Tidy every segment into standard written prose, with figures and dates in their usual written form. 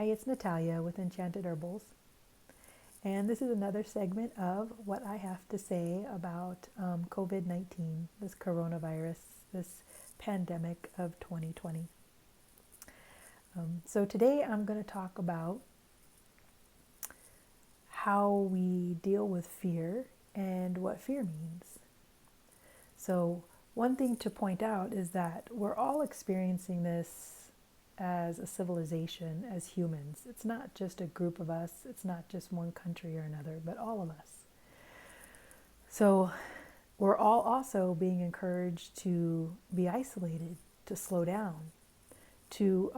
Hi, it's Natalia with Enchanted Herbals, and this is another segment of what I have to say about COVID-19, this coronavirus, this pandemic of 2020. So today I'm going to talk about how we deal with fear and what fear means. So one thing to point out is that we're all experiencing this as a civilization, as humans. It's not just a group of us, it's not just one country or another, but all of us. So we're all also being encouraged to be isolated, to slow down, to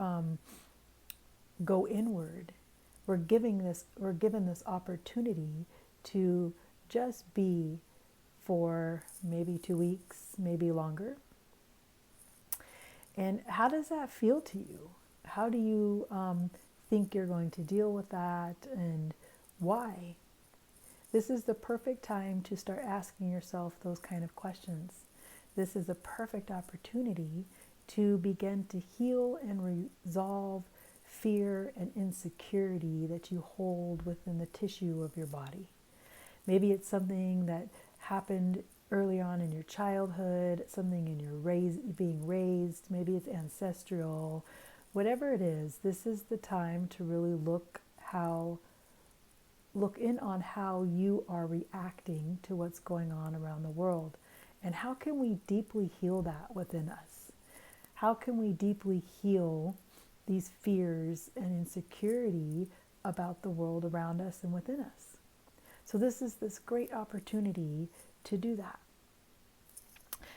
go inward. We're given this opportunity to just be for maybe 2 weeks, maybe longer. And how does that feel to you? How do you think you're going to deal with that, and why? This is the perfect time to start asking yourself those kind of questions. This is a perfect opportunity to begin to heal and resolve fear and insecurity that you hold within the tissue of your body. Maybe it's something that happened early on in your childhood, something in your being raised, maybe it's ancestral, whatever it is. This is the time to really look in on how you are reacting to what's going on around the world, and how can we deeply heal that within us? How can we deeply heal these fears and insecurity about the world around us and within us? So this is this great opportunity to do that.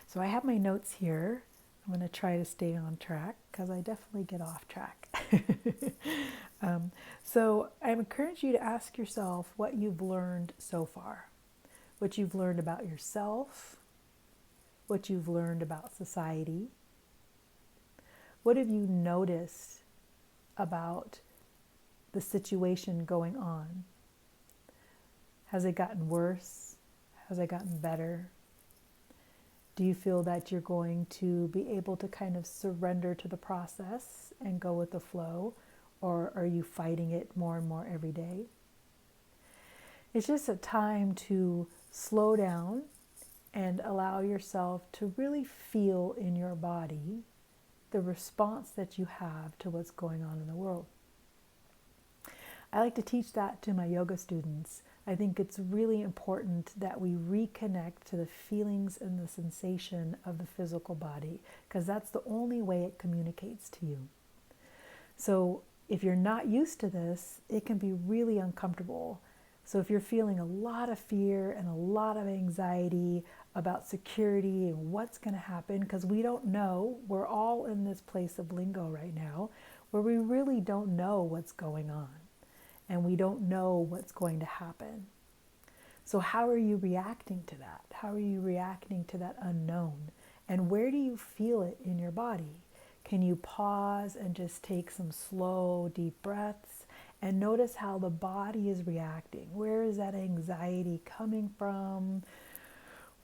So I have my notes here. I'm going to try to stay on track because I definitely get off track. So I encourage you to ask yourself what you've learned so far, what you've learned about yourself, what you've learned about society. What have you noticed about the situation going on? Has it gotten worse? Has it gotten better? Do you feel that you're going to be able to kind of surrender to the process and go with the flow? Or are you fighting it more and more every day? It's just a time to slow down and allow yourself to really feel in your body the response that you have to what's going on in the world. I like to teach that to my yoga students. I think it's really important that we reconnect to the feelings and the sensation of the physical body, because that's the only way it communicates to you. So if you're not used to this, it can be really uncomfortable. So if you're feeling a lot of fear and a lot of anxiety about security and what's going to happen, because we don't know, we're all in this place of limbo right now where we really don't know what's going on. And we don't know what's going to happen. So how are you reacting to that? How are you reacting to that unknown? And where do you feel it in your body? Can you pause and just take some slow, deep breaths and notice how the body is reacting? Where is that anxiety coming from?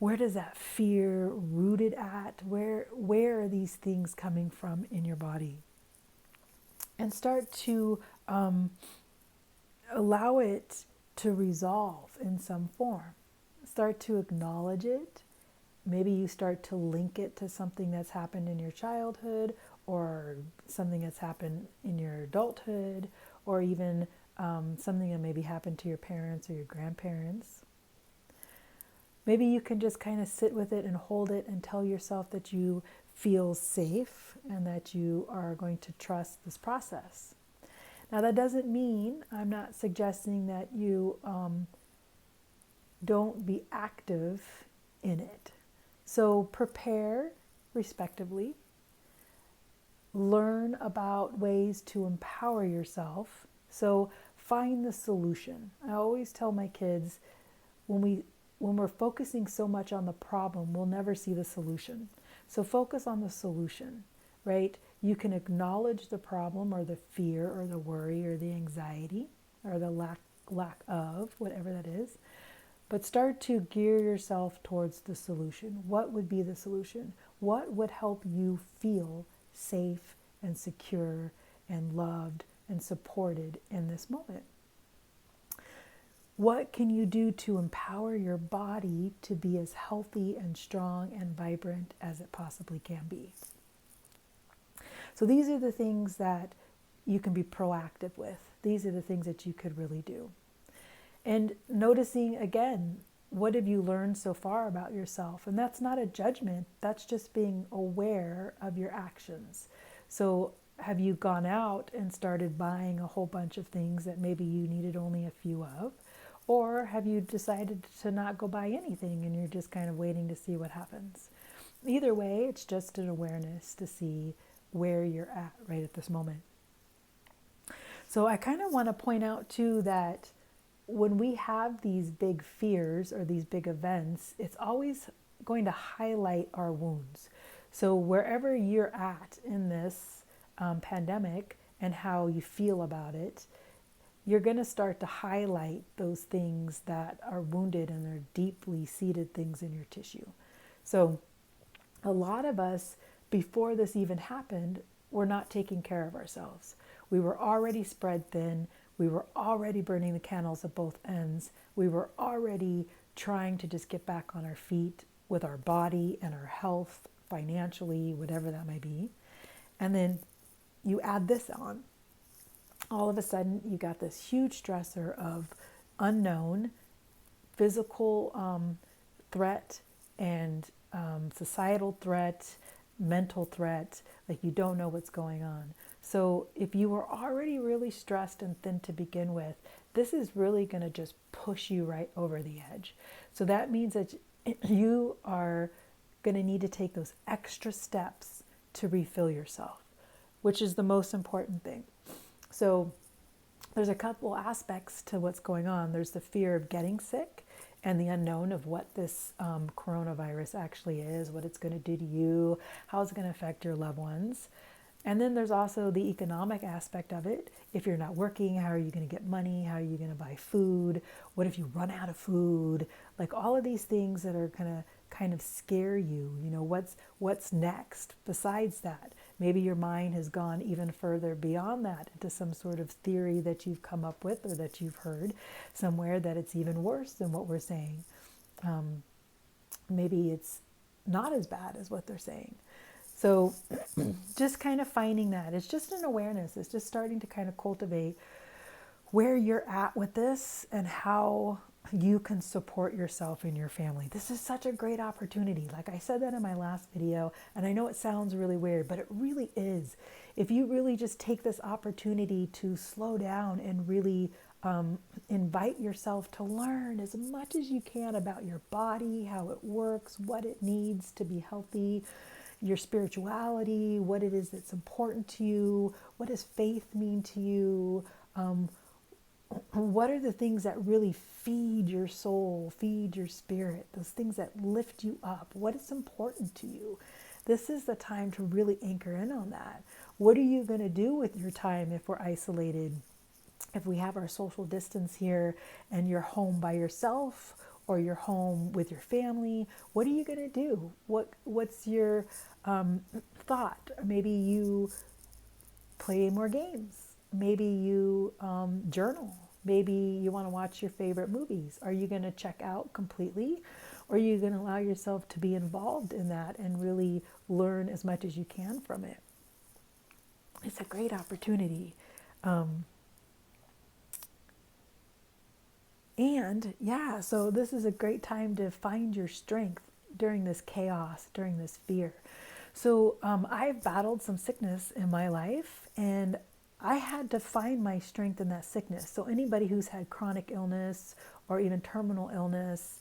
Where does that fear rooted at? Where are these things coming from in your body? And start to allow it to resolve in some form. Start to acknowledge it. Maybe you start to link it to something that's happened in your childhood, or something that's happened in your adulthood, or even something that maybe happened to your parents or your grandparents. Maybe you can just kind of sit with it and hold it and tell yourself that you feel safe and that you are going to trust this process. Now, that doesn't mean, I'm not suggesting that you don't be active in it. So prepare respectively. Learn about ways to empower yourself. So find the solution. I always tell my kids, when we're focusing so much on the problem, we'll never see the solution. So focus on the solution, right? You can acknowledge the problem or the fear or the worry or the anxiety or the lack of, whatever that is. But start to gear yourself towards the solution. What would be the solution? What would help you feel safe and secure and loved and supported in this moment. What can you do to empower your body to be as healthy and strong and vibrant as it possibly can be? So these are the things that you can be proactive with. These are the things that you could really do. And noticing again, what have you learned so far about yourself? And that's not a judgment, that's just being aware of your actions. So have you gone out and started buying a whole bunch of things that maybe you needed only a few of? Or have you decided to not go buy anything and you're just kind of waiting to see what happens? Either way, it's just an awareness to see where you're at right at this moment. So I kind of want to point out too that when we have these big fears or these big events, it's always going to highlight our wounds. So wherever you're at in this pandemic and how you feel about it, you're going to start to highlight those things that are wounded and are deeply seated things in your tissue. So a lot of us, before this even happened, were not taking care of ourselves. We were already spread thin. We were already burning the candles at both ends. We were already trying to just get back on our feet with our body and our health, financially, whatever that may be. And then you add this on. All of a sudden, you got this huge stressor of unknown physical threat and societal threat, mental threat, like you don't know what's going on. So if you were already really stressed and thin to begin with, this is really going to just push you right over the edge. So that means that you are going to need to take those extra steps to refill yourself, which is the most important thing. So there's a couple aspects to what's going on. There's the fear of getting sick and the unknown of what this coronavirus actually is, what it's going to do to you, how it's going to affect your loved ones. And then there's also the economic aspect of it. If you're not working, how are you going to get money? How are you going to buy food? What if you run out of food? Like all of these things that are going to kind of scare you. You know, what's next besides that? Maybe your mind has gone even further beyond that into some sort of theory that you've come up with or that you've heard somewhere that it's even worse than what we're saying. Maybe it's not as bad as what they're saying. So just kind of finding that. It's just an awareness. It's just starting to kind of cultivate where you're at with this and how you can support yourself and your family. This is such a great opportunity. Like I said that in my last video, and I know it sounds really weird, but it really is. If you really just take this opportunity to slow down and really invite yourself to learn as much as you can about your body, how it works, what it needs to be healthy, your spirituality, what it is that's important to you, what does faith mean to you, what are the things that really feed your soul, feed your spirit, those things that lift you up, what is important to you. This is the time to really anchor in on that. What are you going to do with your time if we're isolated? If we have our social distance here and you're home by yourself or you're home with your family, what are you going to do? What's your thought? Maybe you play more games. Maybe you journal. Maybe you want to watch your favorite movies. Are you going to check out completely? Or are you going to allow yourself to be involved in that and really learn as much as you can from it? It's a great opportunity. And yeah, so this is a great time to find your strength during this chaos, during this fear. So I've battled some sickness in my life, and I had to find my strength in that sickness. So anybody who's had chronic illness or even terminal illness,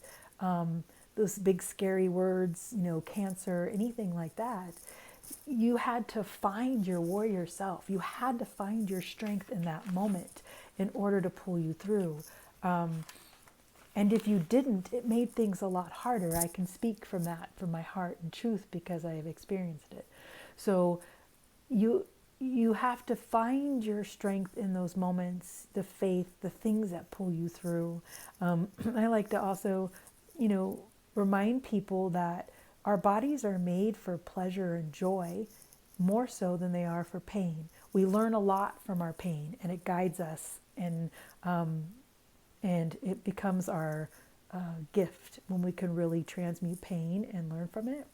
those big scary words, you know, cancer, anything like that, you had to find your warrior self. You had to find your strength in that moment in order to pull you through. And if you didn't, it made things a lot harder. I can speak from that, from my heart and truth, because I have experienced it. So you have to find your strength in those moments, the faith, the things that pull you through. I like to also, remind people that our bodies are made for pleasure and joy more so than they are for pain. we learn a lot from our pain, and it guides us, and it becomes our gift when we can really transmute pain and learn from it.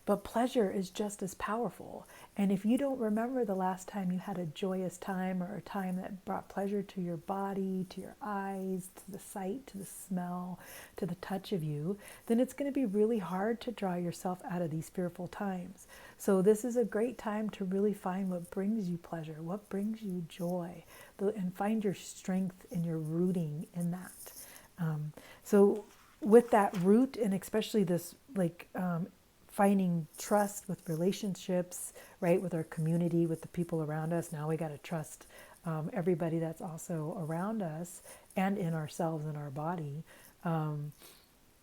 But pleasure is just as powerful. And if you don't remember the last time you had a joyous time, or a time that brought pleasure to your body, to your eyes, to the sight, to the smell, to the touch of you, then it's going to be really hard to draw yourself out of these fearful times. So this is a great time to really find what brings you pleasure, what brings you joy, and find your strength and your rooting in that. So with that root, and especially this finding trust with relationships, right, with our community, with the people around us. Now we got to trust everybody that's also around us and in ourselves and our body.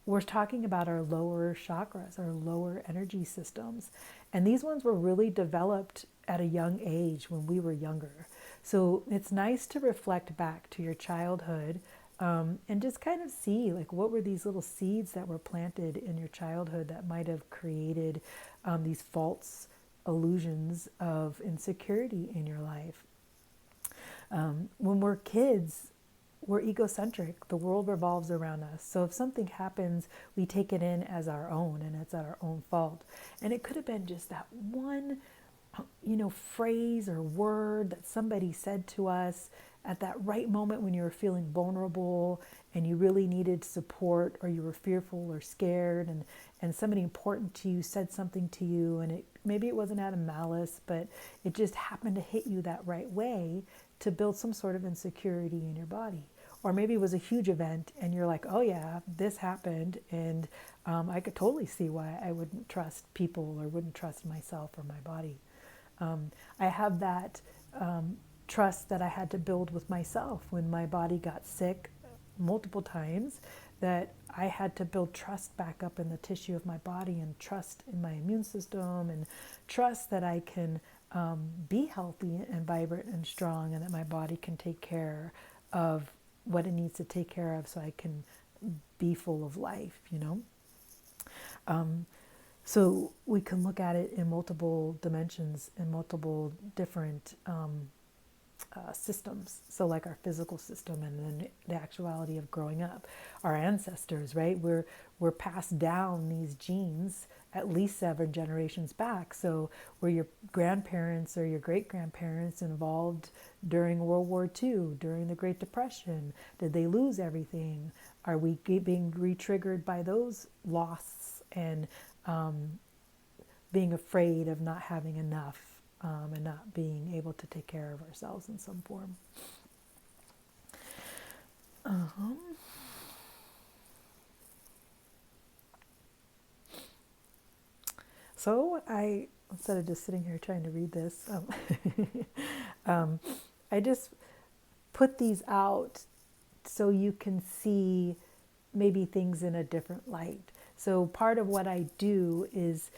We're talking about our lower chakras, our lower energy systems. And these ones were really developed at a young age when we were younger. So it's nice to reflect back to your childhood, and just kind of see, like, what were these little seeds that were planted in your childhood that might have created these false illusions of insecurity in your life. When we're kids, we're egocentric. The world revolves around us. So if something happens, we take it in as our own, and it's our own fault. And it could have been just that one, phrase or word that somebody said to us at that right moment when you were feeling vulnerable and you really needed support, or you were fearful or scared, and somebody important to you said something to you, and maybe it wasn't out of malice, but it just happened to hit you that right way to build some sort of insecurity in your body. Or maybe it was a huge event and you're like, oh yeah, this happened, and I could totally see why I wouldn't trust people or wouldn't trust myself or my body. I have that trust that I had to build with myself when my body got sick multiple times, that I had to build trust back up in the tissue of my body, and trust in my immune system, and trust that I can be healthy and vibrant and strong, and that my body can take care of what it needs to take care of so I can be full of life, So we can look at it in multiple dimensions, in multiple different systems. So like our physical system, and then the actuality of growing up. Our ancestors, right? We're passed down these genes at least 7 generations back. So were your grandparents or your great-grandparents involved during World War II, during the Great Depression? Did they lose everything? Are we being re-triggered by those loss and being afraid of not having enough? And not being able to take care of ourselves in some form. So I, instead of just sitting here trying to read this, I just put these out so you can see maybe things in a different light. So part of what I do is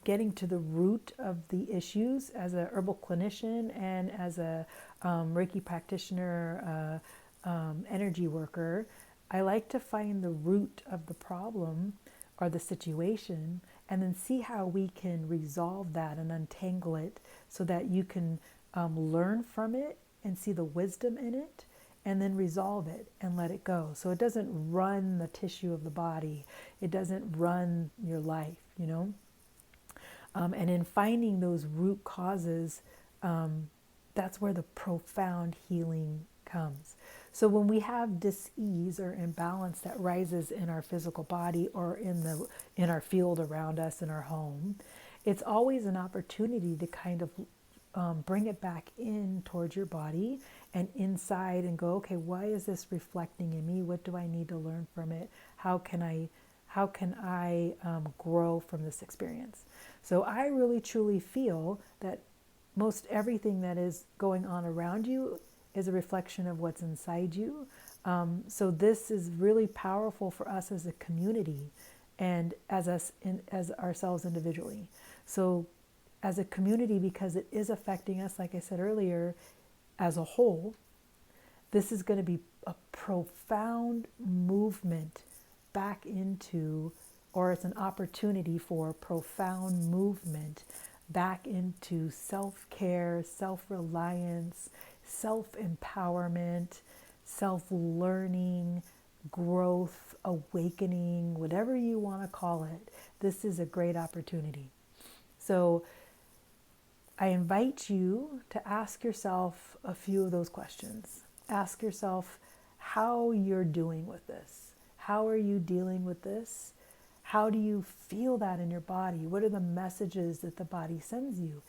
getting to the root of the issues as a herbal clinician and as a Reiki practitioner, energy worker. I like to find the root of the problem or the situation, and then see how we can resolve that and untangle it so that you can learn from it and see the wisdom in it, and then resolve it and let it go. So it doesn't run the tissue of the body. It doesn't run your life, And in finding those root causes, that's where the profound healing comes. So when we have dis-ease or imbalance that rises in our physical body or in our field around us, in our home, it's always an opportunity to kind of bring it back in towards your body and inside, and go, okay, why is this reflecting in me? What do I need to learn from it? How can I grow from this experience? So I really truly feel that most everything that is going on around you is a reflection of what's inside you. So this is really powerful for us as a community, and as ourselves individually. So as a community, because it is affecting us, like I said earlier, as a whole, this is going to be a profound movement back into, or it's an opportunity for profound movement back into self-care, self-reliance, self-empowerment, self-learning, growth, awakening, whatever you want to call it. This is a great opportunity. So I invite you to ask yourself a few of those questions. Ask yourself how you're doing with this. How are you dealing with this? How do you feel that in your body? What are the messages that the body sends you?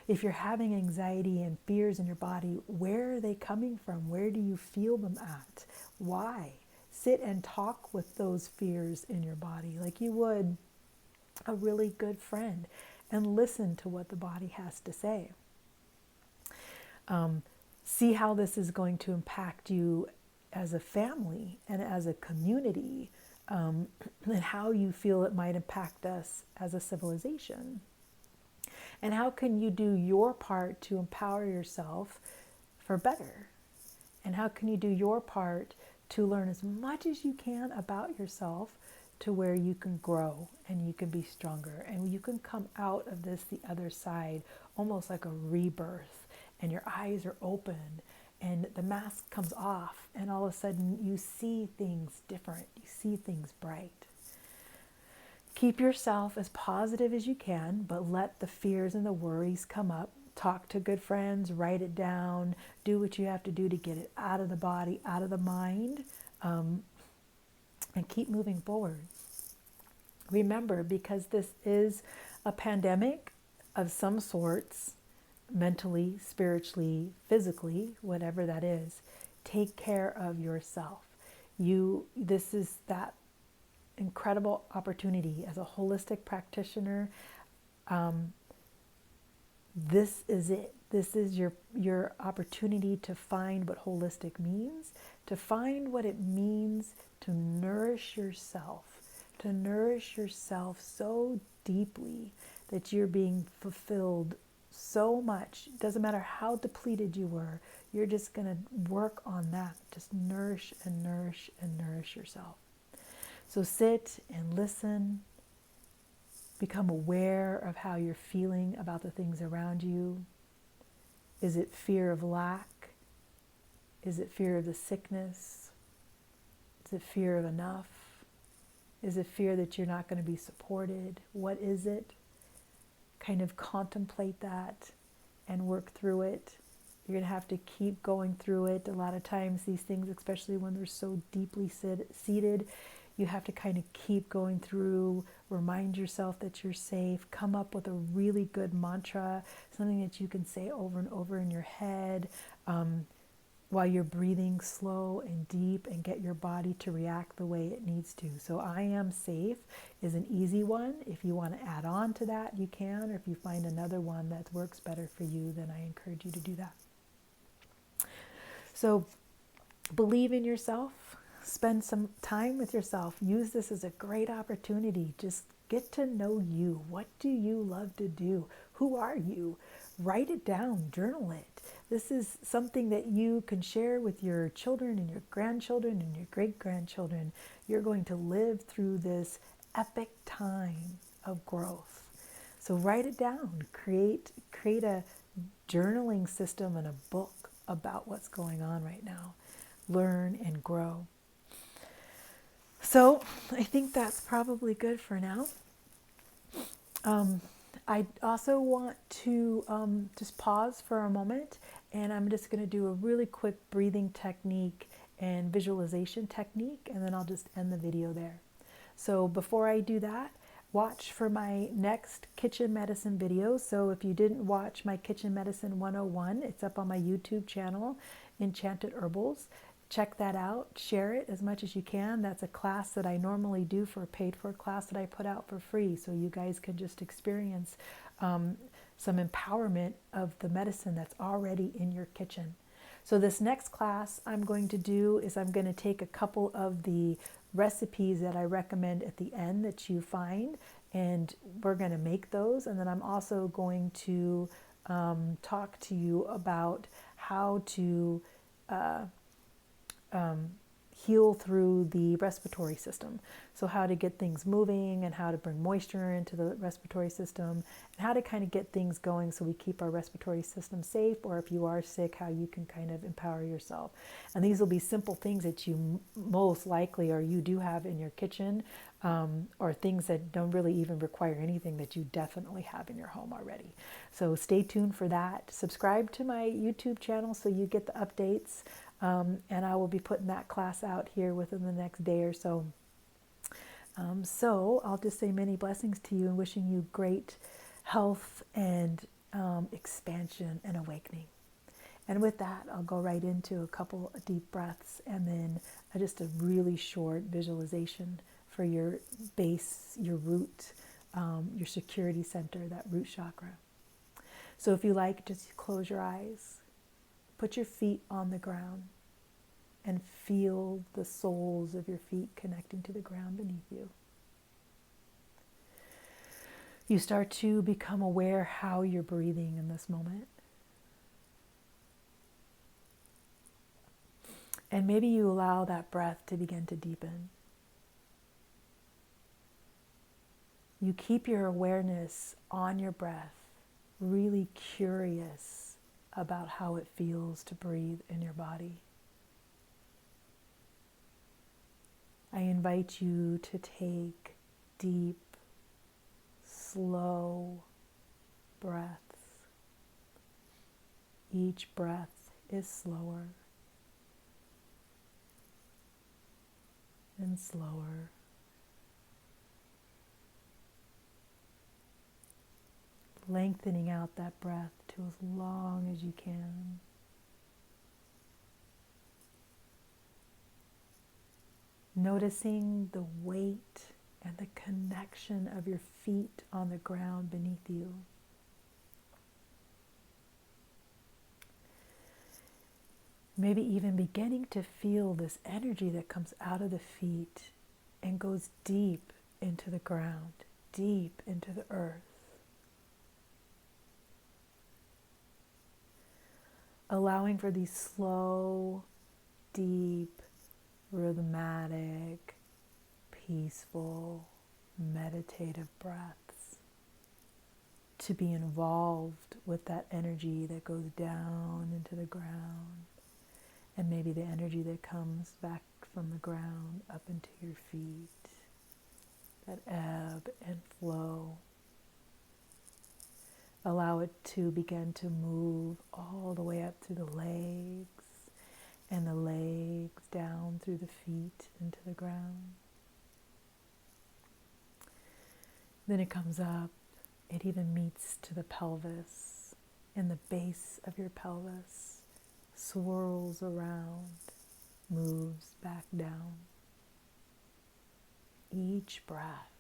If you're having anxiety and fears in your body, where are they coming from? Where do you feel them at? Why? Sit and talk with those fears in your body like you would a really good friend, and listen to what the body has to say. See how this is going to impact you as a family and as a community, and how you feel it might impact us as a civilization. And how can you do your part to empower yourself for better? And how can you do your part to learn as much as you can about yourself to where you can grow and you can be stronger and you can come out of this the other side almost like a rebirth, and your eyes are open and the mask comes off and all of a sudden you see things different, you see things bright. Keep yourself as positive as you can, but let the fears and the worries come up. Talk to good friends, write it down, do what you have to do to get it out of the body, out of the mind, and keep moving forward. Remember, because this is a pandemic of some sorts, mentally, spiritually, physically, whatever that is, take care of yourself. This is that incredible opportunity as a holistic practitioner. This is it. This is your opportunity to find what holistic means, to find what it means to nourish yourself so deeply that you're being fulfilled so much. Doesn't matter how depleted you were, you're just going to work on that. Just nourish and nourish and nourish yourself. So sit and listen. Become aware of how you're feeling about the things around you. Is it fear of lack? Is it fear of the sickness? Is it fear of enough? Is it fear that you're not going to be supported? What is it? Kind of contemplate that and work through it. You're going to have to keep going through it. A lot of times these things, especially when they're so deeply seated, you have to kind of keep going through, remind yourself that you're safe, come up with a really good mantra, something that you can say over and over in your head while you're breathing slow and deep, and get your body to react the way it needs to. So I am safe is an easy one. If you want to add on to that, you can, or if you find another one that works better for you, then I encourage you to do that. So believe in yourself. Spend some time with yourself. Use this as a great opportunity. Just get to know you. What do you love to do? Who are you? Write it down, journal it. This is something that you can share with your children and your grandchildren and your great-grandchildren. You're going to live through this epic time of growth. So write it down. Create a journaling system and a book about what's going on right now. Learn and grow. So I think that's probably good for now. I also want to just pause for a moment, and I'm just going to do a really quick breathing technique and visualization technique, and then I'll just end the video there. So before I do that, watch for my next kitchen medicine video. So if you didn't watch my Kitchen Medicine 101, it's up on my YouTube channel, Enchanted Herbals. Check that out. Share it as much as you can. That's a class that I normally do for a paid-for class that I put out for free, so you guys can just experience some empowerment of the medicine that's already in your kitchen. So this next class I'm going to do is I'm going to take a couple of the recipes that I recommend at the end that you find, and we're going to make those. And then I'm also going to talk to you about how to heal through the respiratory system. So how to get things moving and how to bring moisture into the respiratory system and how to kind of get things going so we keep our respiratory system safe, or if you are sick, how you can kind of empower yourself. And these will be simple things that you most likely, or you do have in your kitchen, or things that don't really even require anything that you definitely have in your home already. So stay tuned for that. Subscribe to my YouTube channel so you get the updates. And I will be putting that class out here within the next day or so. So I'll just say many blessings to you and wishing you great health and expansion and awakening. And with that, I'll go right into a couple of deep breaths and then just a really short visualization for your base, your root, your security center, that root chakra. So if you like, just close your eyes. Put your feet on the ground and feel the soles of your feet connecting to the ground beneath you. You start to become aware how you're breathing in this moment. And maybe you allow that breath to begin to deepen. You keep your awareness on your breath, really curious about how it feels to breathe in your body. I invite you to take deep, slow breaths. Each breath is slower and slower. Lengthening out that breath to as long as you can. Noticing the weight and the connection of your feet on the ground beneath you. Maybe even beginning to feel this energy that comes out of the feet and goes deep into the ground, deep into the earth. Allowing for these slow, deep, rhythmic, peaceful, meditative breaths to be involved with that energy that goes down into the ground, and maybe the energy that comes back from the ground up into your feet, that ebb and flow. Allow it to begin to move all the way up through the legs, and the legs down through the feet into the ground. Then it comes up, it even meets to the pelvis, and the base of your pelvis swirls around, moves back down. Each breath,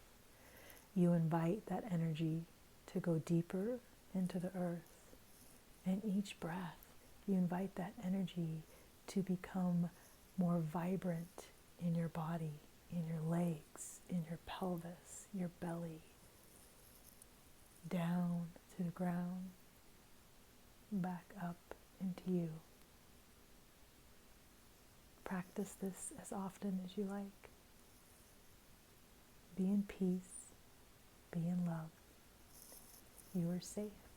you invite that energy to go deeper into the earth. And each breath, you invite that energy to become more vibrant in your body, in your legs, in your pelvis, your belly, down to the ground, back up into you. Practice this as often as you like. Be in peace, be in love. You are safe.